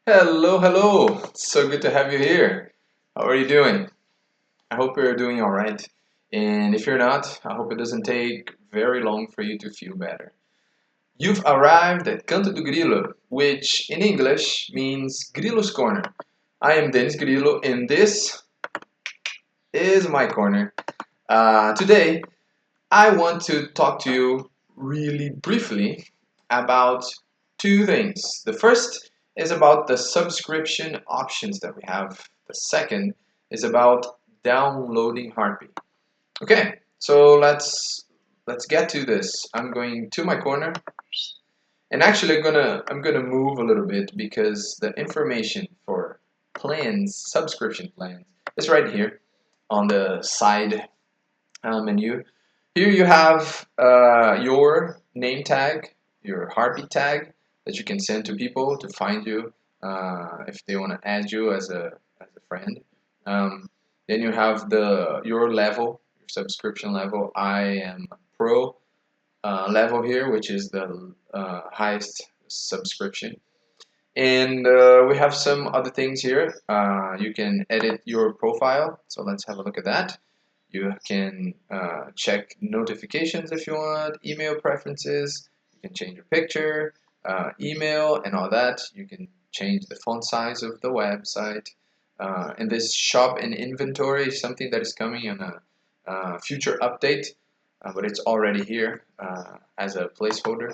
Hello, hello. It's so good to have you here. How are you doing? I hope you're doing all right. And if you're not, I hope it doesn't take very long for you to feel better. You've arrived at Canto do Grilo, which in English means Grilo's Corner. I am Denis Grillo, and this is my corner. Today, I want to talk to you really briefly about two things. The first is about the subscription options that we have. The second is about downloading Harpy. Okay, so let's get to this. I'm going to my corner, and actually I'm gonna move a little bit because the information for plans, subscription plans, is right here on the side menu. Here you have your name tag, your Harpy tag that you can send to people to find you if they want to add you as a friend. Um, then you have your level, your subscription level. I am Pro level here, which is the highest subscription. And we have some other things here. You can edit your profile. So let's have a look at that. You can check notifications if you want, email preferences. You can change your picture, email, and all that. You can change the font size of the website. And this shop and inventory is something that is coming in a future update, but it's already here as a placeholder.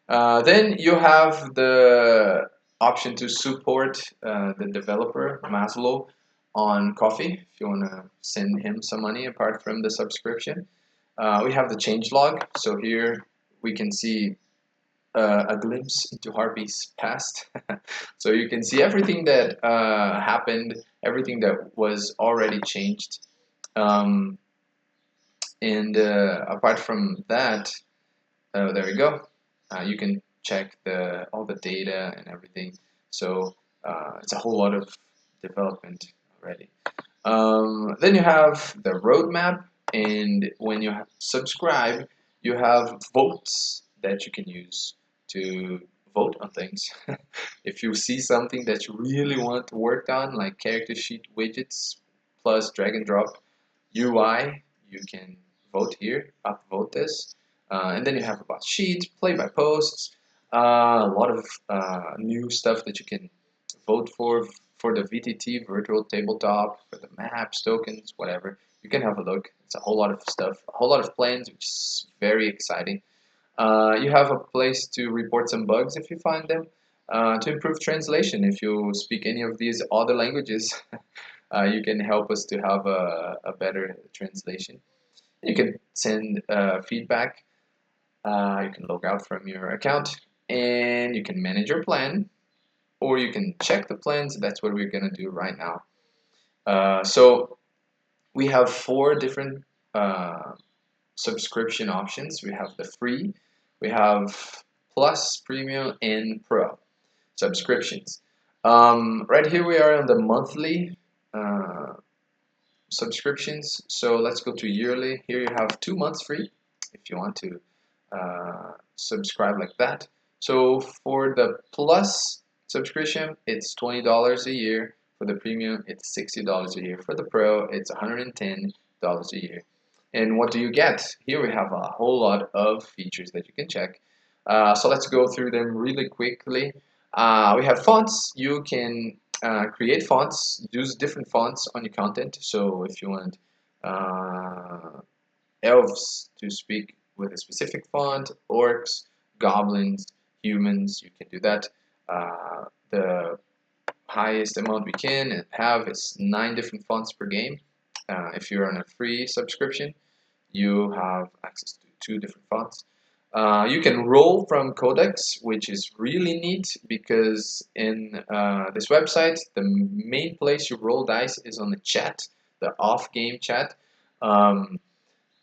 Then you have the option to support the developer, Maslow, on Coffee if you want to send him some money apart from the subscription. We have the change log, so here we can see a glimpse into Harpy's past. So you can see everything that happened, everything that was already changed. Um, and apart from that, there we go. You can check all the data and everything. So it's a whole lot of development already. Then you have the roadmap, and when you subscribe, you have votes that you can use to vote on things. If you see something that you really want worked on, like character sheet widgets plus drag and drop UI, you can vote here, upvote this. And then you have about sheets, play by posts, a lot of new stuff that you can vote for the VTT, virtual tabletop, for the maps, tokens, whatever. You can have a look. It's a whole lot of stuff, a whole lot of plans, which is very exciting. You have a place to report some bugs if you find them, to improve translation if you speak any of these other languages. You can help us to have a better translation. You can send feedback. You can log out from your account, and you can manage your plan, or you can check the plans. That's what we're gonna do right now. So we have four different subscription options. We have the free, we have plus, premium, and pro subscriptions. Right here we are on the monthly uh, subscriptions. So let's go to yearly. Here you have 2 months free if you want to subscribe like that. So for the plus subscription, it's $20 a year. For the premium, it's $60 a year. For the pro, it's $110 a year. And what do you get? Here we have a whole lot of features that you can check. So let's go through them really quickly. We have fonts. You can create fonts, use different fonts on your content. So if you want uh, elves to speak with a specific font, orcs, goblins, humans, you can do that. The highest amount we can have is 9 different fonts per game. If you're on a free subscription, you have access to 2 different fonts. You can roll from codecs, which is really neat because in this website, the main place you roll dice is on the chat, the off-game chat. Um,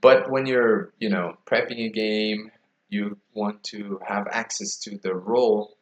but when you're, prepping a game, you want to have access to the roll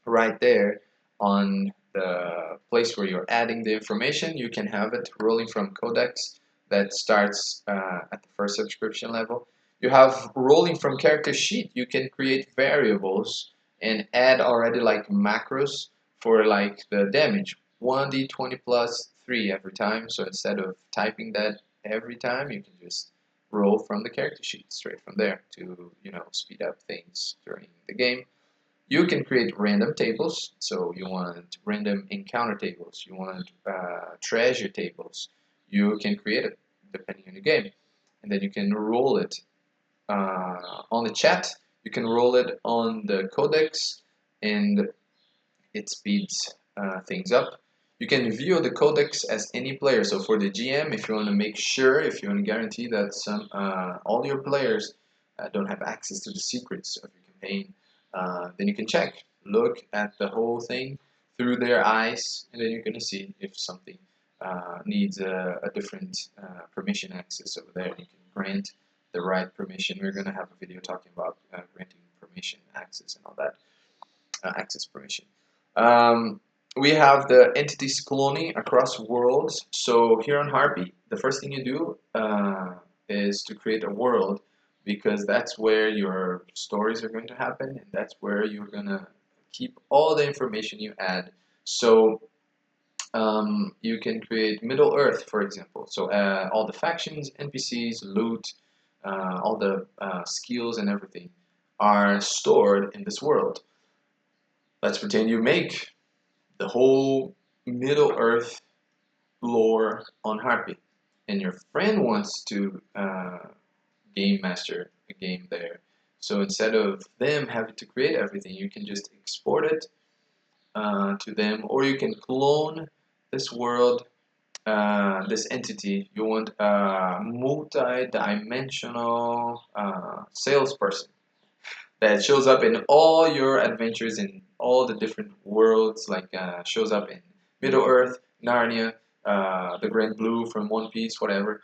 right there on the place where you're adding the information. You can have it rolling from codecs that starts at the first subscription level. You have rolling from character sheet. You can create variables and add already like macros for like the damage. 1d20 plus 3 every time. So instead of typing that every time, you can just roll from the character sheet straight from there to, speed up things during the game. You can create random tables. So you want random encounter tables. You want treasure tables. You can create it depending on the game. And then you can roll it on the chat. You can roll it on the codex, and it speeds things up. You can view the codex as any player. So for the GM, if you want to make sure, if you want to guarantee that all your players don't have access to the secrets of your campaign, then you can check, look at the whole thing through their eyes, and then you're going to see if something needs a different permission access over there. You can grant the right permission. We're going to have a video talking about granting permission access and all that, access permission. Um, we have the entities cloning across worlds. So here on Harpy, the first thing you do is to create a world, because that's where your stories are going to happen, and that's where you're gonna keep all the information you add. So you can create Middle Earth, for example. So all the factions, NPCs, loot, all the skills and everything are stored in this world. Let's pretend you make the whole Middle Earth lore on Harpy, and your friend wants to game master a game there. So instead of them having to create everything, you can just export it to them, or you can clone this world, this entity. You want a multi-dimensional salesperson that shows up in all your adventures in all the different worlds, like shows up in Middle Earth, Narnia, the Grand Blue from One Piece, whatever.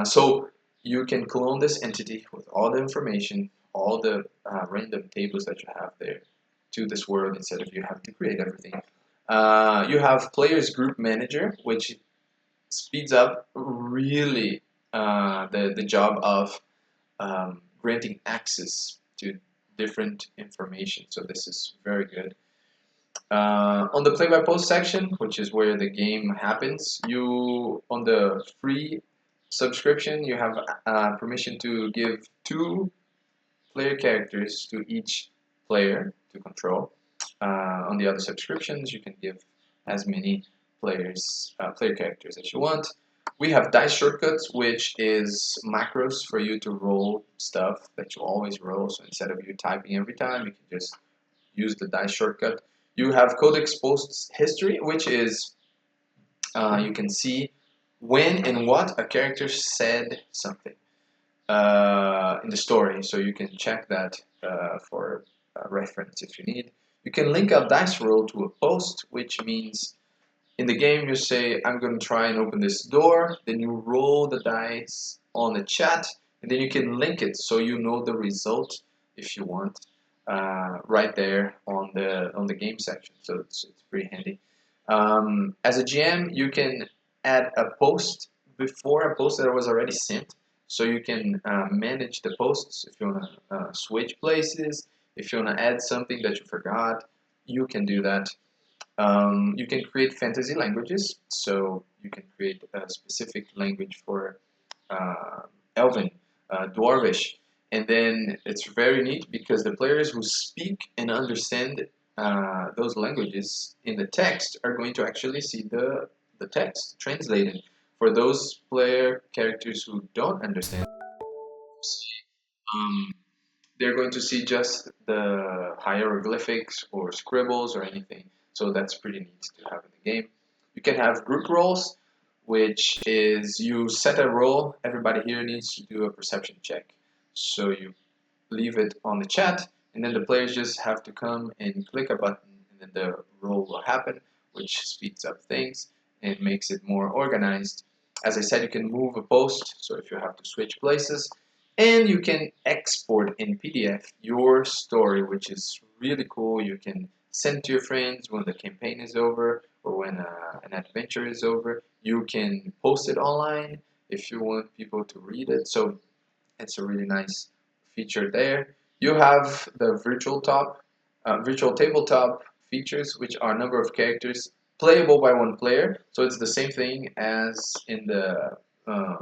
So you can clone this entity with all the information, all the random tables that you have there to this world instead of you having to create everything. You have Players Group Manager, which speeds up really the job of granting access to different information. So this is very good. On the play-by-post section, which is where the game happens, you on the free subscription you have permission to give 2 player characters to each player to control. On the other subscriptions, you can give as many player characters as you want. We have dice shortcuts, which is macros for you to roll stuff that you always roll. So instead of you typing every time, you can just use the dice shortcut. You have codex post history, which is you can see when and what a character said something in the story, so you can check that for reference if you need. You can link a dice roll to a post, which means in the game you say, I'm going to try and open this door, then you roll the dice on the chat, and then you can link it so you know the result if you want right there on the game section. So it's pretty handy. As a GM, you can add a post before a post that was already sent, so you can manage the posts if you want to switch places, if you want to add something that you forgot, you can do that. You can create fantasy languages, so you can create a specific language for uh, Elven, Dwarvish, and then it's very neat because the players who speak and understand those languages in the text are going to actually see the text translated. For those player characters who don't understand, um, they're going to see just the hieroglyphics or scribbles or anything. So that's pretty neat to have in the game. You can have group roles, which is you set a role. Everybody here needs to do a perception check. So you leave it on the chat, and then the players just have to come and click a button, and then the roll will happen, which speeds up things and makes it more organized. As I said, you can move a post, so if you have to switch places, and you can export in PDF your story, which is really cool. You can send to your friends when the campaign is over or when an adventure is over. You can post it online if you want people to read it. So it's a really nice feature there. You have the virtual tabletop features, which are number of characters playable by one player. So it's the same thing as in the uh,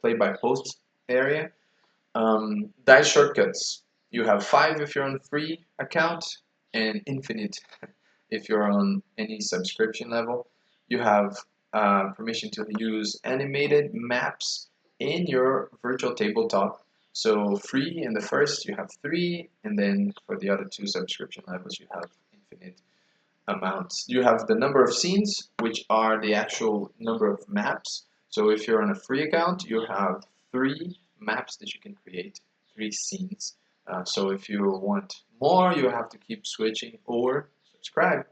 play by post area. Dice shortcuts. You have 5 if you're on free account and infinite if you're on any subscription level. You have permission to use animated maps in your virtual tabletop. So free in the first you have 3, and then for the other 2 subscription levels you have infinite amounts. You have the number of scenes, which are the actual number of maps. So if you're on a free account, you have 3 maps that you can create, 3 scenes. So if you want more, you have to keep switching or subscribe.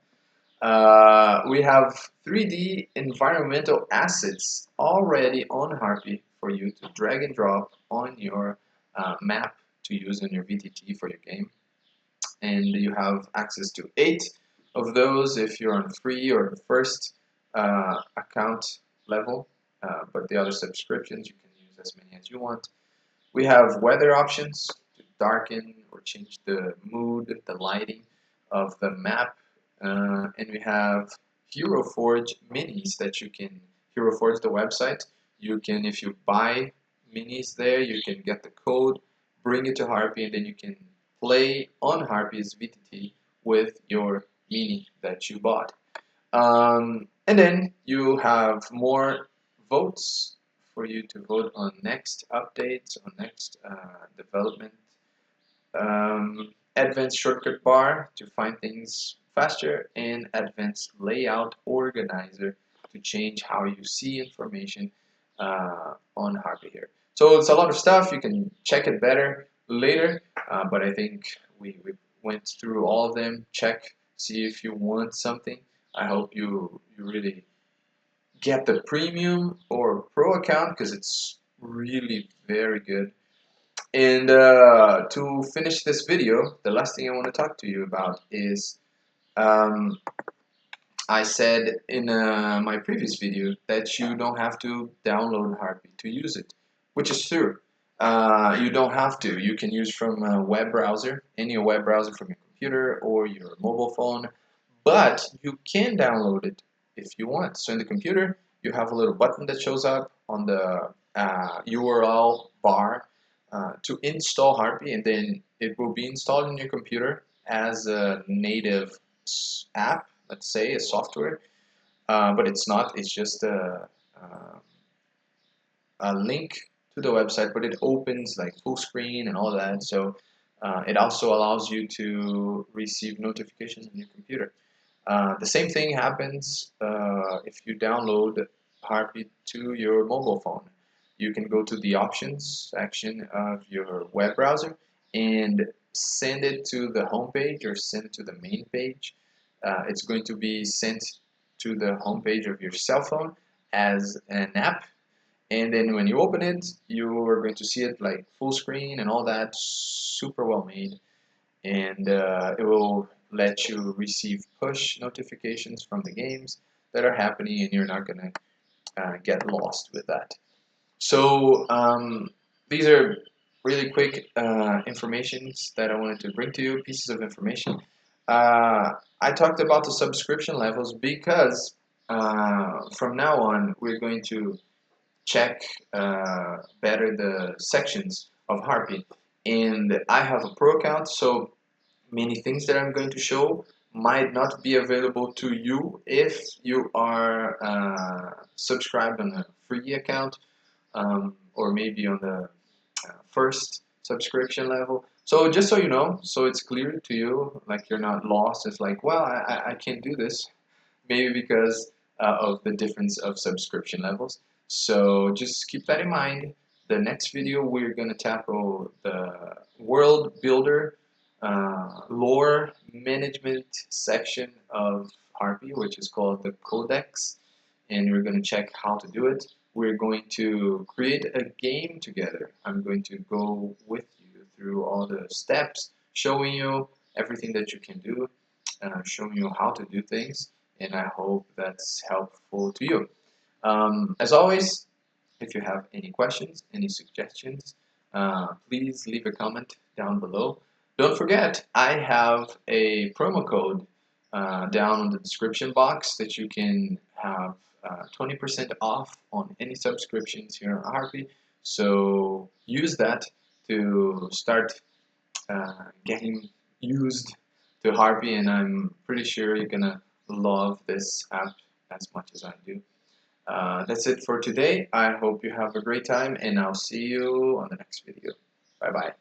We have 3D environmental assets already on Harpy for you to drag and drop on your map to use in your VTT for your game. And you have access to 8 of those if you're on free or the first account level, but the other subscriptions you can use as many as you want. We have weather options to darken or change the mood, the lighting of the map, and we have Hero Forge minis that you can Hero Forge the website. You can, if you buy minis there, you can get the code, bring it to Harpy, and then you can play on Harpy's VTT with your mini that you bought. And then you have more votes for you to vote on next updates, on next development. Advanced shortcut bar to find things faster, and advanced layout organizer to change how you see information on Harpy here. So it's a lot of stuff. You can check it better later, but I think we went through all of them. Check, see if you want something. I hope you really get the premium or pro account because it's really very good. And to finish this video, the last thing I want to talk to you about is um, I said in my previous video that you don't have to download Harpy to use it, which is true. You don't have to. You can use from a web browser, any web browser from your computer or your mobile phone, but you can download it if you want. So in the computer, you have a little button that shows up on the URL bar to install Harpy, and then it will be installed in your computer as a native app, let's say, a software, but it's not. It's just a link to the website, but it opens like full screen and all that. So it also allows you to receive notifications on your computer. The same thing happens if you download Harpy to your mobile phone. You can go to the options section of your web browser and send it to the home page or send it to the main page. It's going to be sent to the home page of your cell phone as an app, and then when you open it, you are going to see it like full screen and all that, super well made, and it will let you receive push notifications from the games that are happening, and you're not gonna get lost with that. So these are really quick informations that I wanted to bring to you, pieces of information. I talked about the subscription levels because from now on we're going to check better the sections of Harpy. And I have a pro account, so many things that I'm going to show might not be available to you if you are subscribed on a free account, or maybe on the first subscription level. So just so you know, so it's clear to you, like you're not lost. It's like, well, I can't do this, maybe because of the difference of subscription levels. So just keep that in mind. The next video we're going to tackle the world builder lore management section of Harpy, which is called the Codex, and we're going to check how to do it. We're going to create a game together. I'm going to go with you through all the steps, showing you everything that you can do, showing you how to do things, and I hope that's helpful to you. As always, if you have any questions, any suggestions, please leave a comment down below. Don't forget, I have a promo code down in the description box that you can have 20% off on any subscriptions here on Harpy. So use that to start getting used to Harpy, and I'm pretty sure you're gonna love this app as much as I do. That's it for today. I hope you have a great time, and I'll see you on the next video. Bye bye.